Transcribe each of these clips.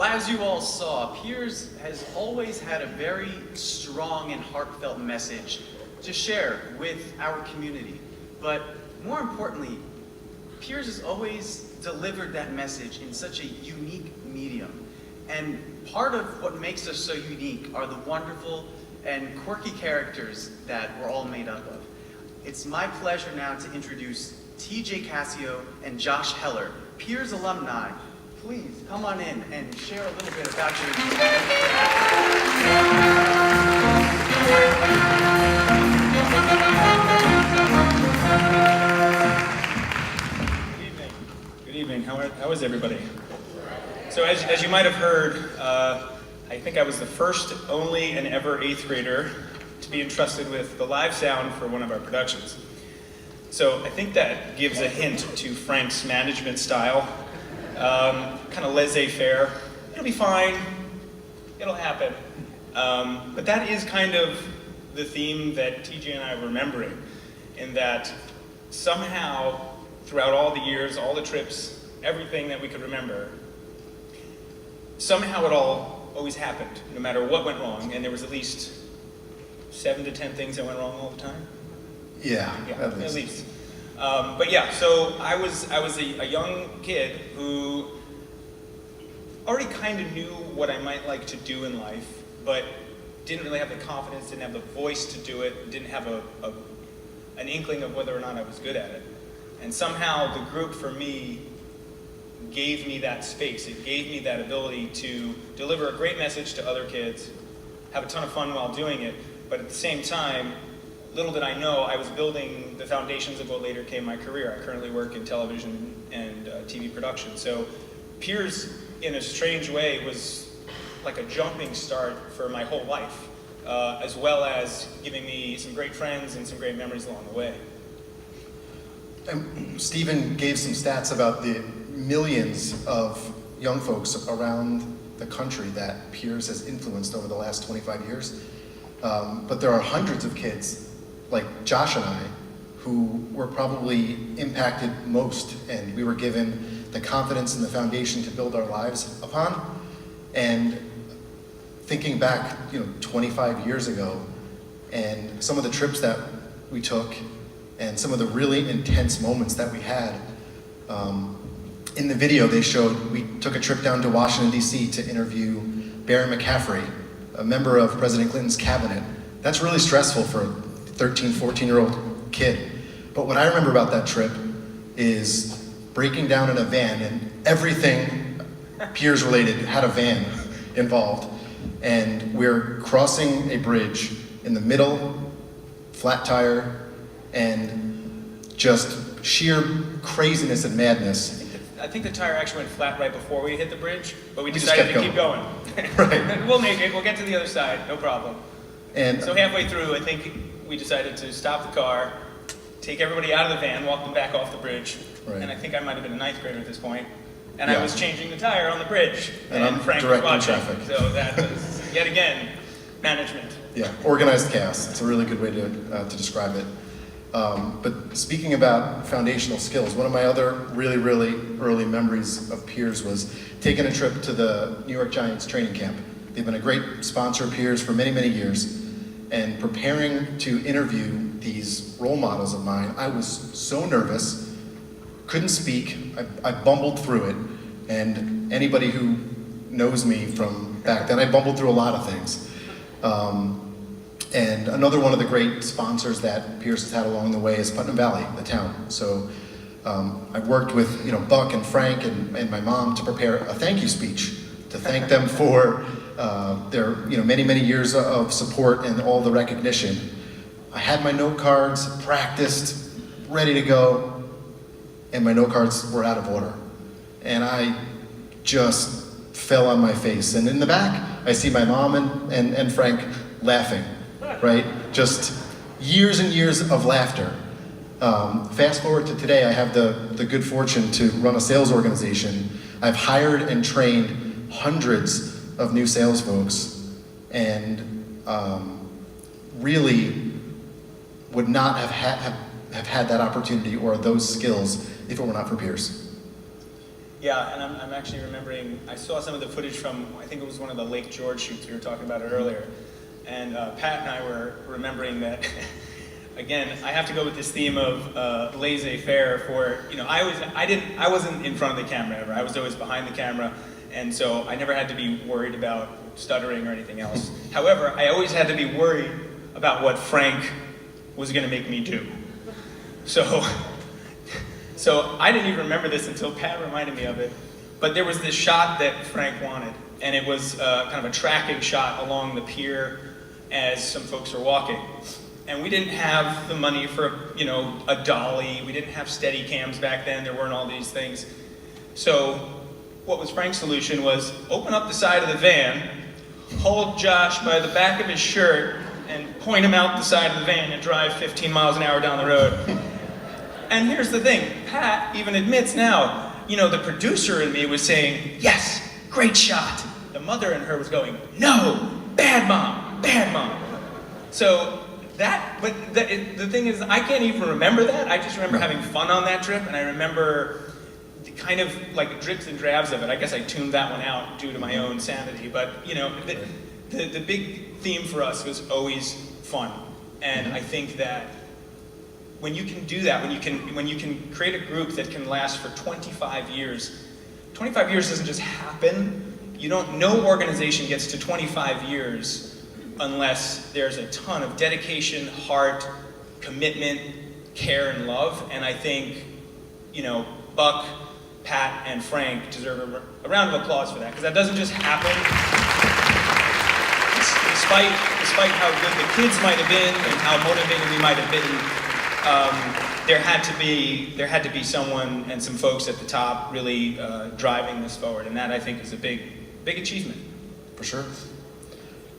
Well, as you all saw, Piers has always had a very strong and heartfelt message to share with our community. But more importantly, Piers has always delivered that message in such a unique medium. And part of what makes us so unique are the wonderful and quirky characters that we're all made up of. It's my pleasure now to introduce TJ Cassio and Josh Heller, Piers alumni. Please come on in and share a little bit about your Good evening. How is everybody? So as you might have heard, I think I was the first, only, and ever 8th grader to be entrusted with the live sound for one of our productions. So I think that gives a hint to Frank's management style. Kind of laissez-faire. It'll be fine. It'll happen. But that is kind of the theme that TJ and I are remembering, in that somehow, throughout all the years, all the trips, everything that we could remember, somehow it all always happened, no matter what went wrong, and there was at least 7 to 10 things that went wrong all the time. Yeah, at least. But yeah, so I was a young kid who already kind of knew what I might like to do in life, but didn't really have the confidence, didn't have the voice to do it, didn't have an inkling of whether or not I was good at it. And somehow the group for me gave me that space. It gave me that ability to deliver a great message to other kids, have a ton of fun while doing it, but at the same time, little did I know, I was building the foundations of what later became my career. I currently work in television and TV production. So Piers, in a strange way, was like a jumping start for my whole life, as well as giving me some great friends and some great memories along the way. And Stephen gave some stats about the millions of young folks around the country that Piers has influenced over the last 25 years. But there are hundreds of kids like Josh and I who were probably impacted most, and we were given the confidence and the foundation to build our lives upon. And thinking back, 25 years ago, and some of the trips that we took, and some of the really intense moments that we had. In the video they showed, we took a trip down to Washington, D.C. to interview Barry McCaffrey, a member of President Clinton's cabinet. That's really stressful for a 13, 14-year-old kid. But what I remember about that trip is breaking down in a van, and everything Piers related had a van involved. And we're crossing a bridge in the middle, flat tire, and just sheer craziness and madness. I think the tire actually went flat right before we hit the bridge, but we decided to keep going. Right. We'll make it, we'll get to the other side, no problem. And so halfway through, I think we decided to stop the car, take everybody out of the van, walk them back off the bridge, right. And I think I might have been a 9th grader at this point, and I was changing the tire on the bridge, and Frank was watching, traffic. So that was, yet again, management. Yeah, organized chaos. It's a really good way to describe it. But speaking about foundational skills, one of my other really, really early memories of Piers was taking a trip to the New York Giants training camp. They've been a great sponsor of Piers for many, many years. And preparing to interview these role models of mine, I was so nervous, couldn't speak, I bumbled through it. And anybody who knows me from back then, I bumbled through a lot of things. And another one of the great sponsors that Piers has had along the way is Putnam Valley, the town. So I worked with Buck and Frank and my mom to prepare a thank you speech to thank them for their many, many years of support and all the recognition. I had my note cards, practiced, ready to go, and my note cards were out of order. And I just fell on my face. And in the back, I see my mom and Frank laughing. Right? Just years and years of laughter. Fast forward to today, I have the good fortune to run a sales organization. I've hired and trained hundreds of new sales folks, and really would not have had that opportunity or those skills if it were not for Piers. Yeah, and I'm actually remembering, I saw some of the footage from, I think it was one of the Lake George shoots, we were talking about it earlier. And Pat and I were remembering that, again, I have to go with this theme of laissez-faire for, you know, I wasn't in front of the camera ever. I was always behind the camera, and so I never had to be worried about stuttering or anything else. However, I always had to be worried about what Frank was going to make me do. So I didn't even remember this until Pat reminded me of it. But there was this shot that Frank wanted, and it was kind of a tracking shot along the pier as some folks were walking. And we didn't have the money for, you know, a dolly. We didn't have steady cams back then. There weren't all these things. So what was Frank's solution was open up the side of the van, hold Josh by the back of his shirt, and point him out the side of the van and drive 15 miles an hour down the road. And here's the thing, Pat even admits now, you know, the producer in me was saying, yes, great shot. The mother in her was going, no, bad mom, bad mom. So the thing is, I can't even remember that. I just remember having fun on that trip, and I remember the kind of like drips and drabs of it. I guess I tuned that one out due to my own sanity, but you know, the big theme for us was always fun. And I think that when you can do that, when you can create a group that can last for 25 years, 25 years doesn't just happen. No organization gets to 25 years unless there's a ton of dedication, heart, commitment, care, and love. And I think, you know, Buck, Pat, and Frank deserve a round of applause for that, because that doesn't just happen. Despite how good the kids might have been and how motivated we might have been, there had to be someone and some folks at the top really driving this forward, and that I think is a big achievement. For sure.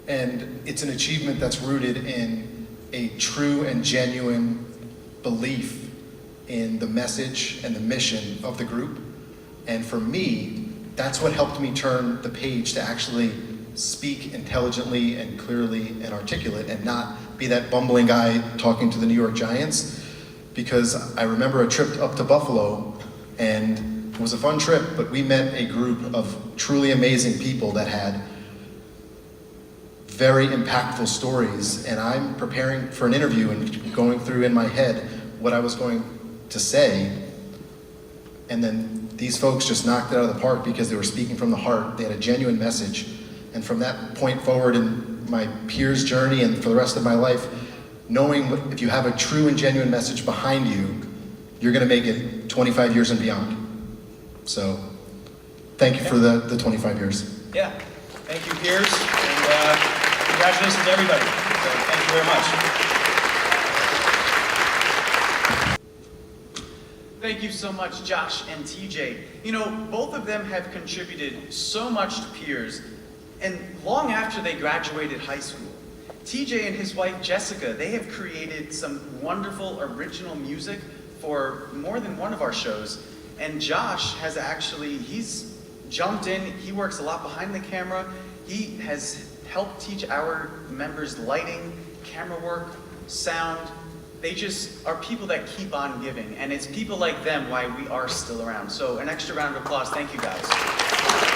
And it's an achievement that's rooted in a true and genuine belief in the message and the mission of the group. And for me, that's what helped me turn the page to actually speak intelligently and clearly and articulate and not be that bumbling guy talking to the New York Giants. Because I remember a trip up to Buffalo, and it was a fun trip, but we met a group of truly amazing people that had very impactful stories, and I'm preparing for an interview and going through in my head what I was going to say, and then these folks just knocked it out of the park because they were speaking from the heart. They had a genuine message, and from that point forward in my peers' journey and for the rest of my life, knowing if you have a true and genuine message behind you, you're going to make it 25 years and beyond. So thank you for the 25 years. Yeah, thank you, peers, and congratulations to everybody. So thank you very much. Thank you so much, Josh and TJ. You know, both of them have contributed so much to Peers, and long after they graduated high school. TJ and his wife, Jessica, they have created some wonderful original music for more than one of our shows. And Josh has actually, he's jumped in, he works a lot behind the camera. He has helped teach our members lighting, camera work, sound. They just are people that keep on giving, and it's people like them why we are still around. So an extra round of applause. Thank you, guys.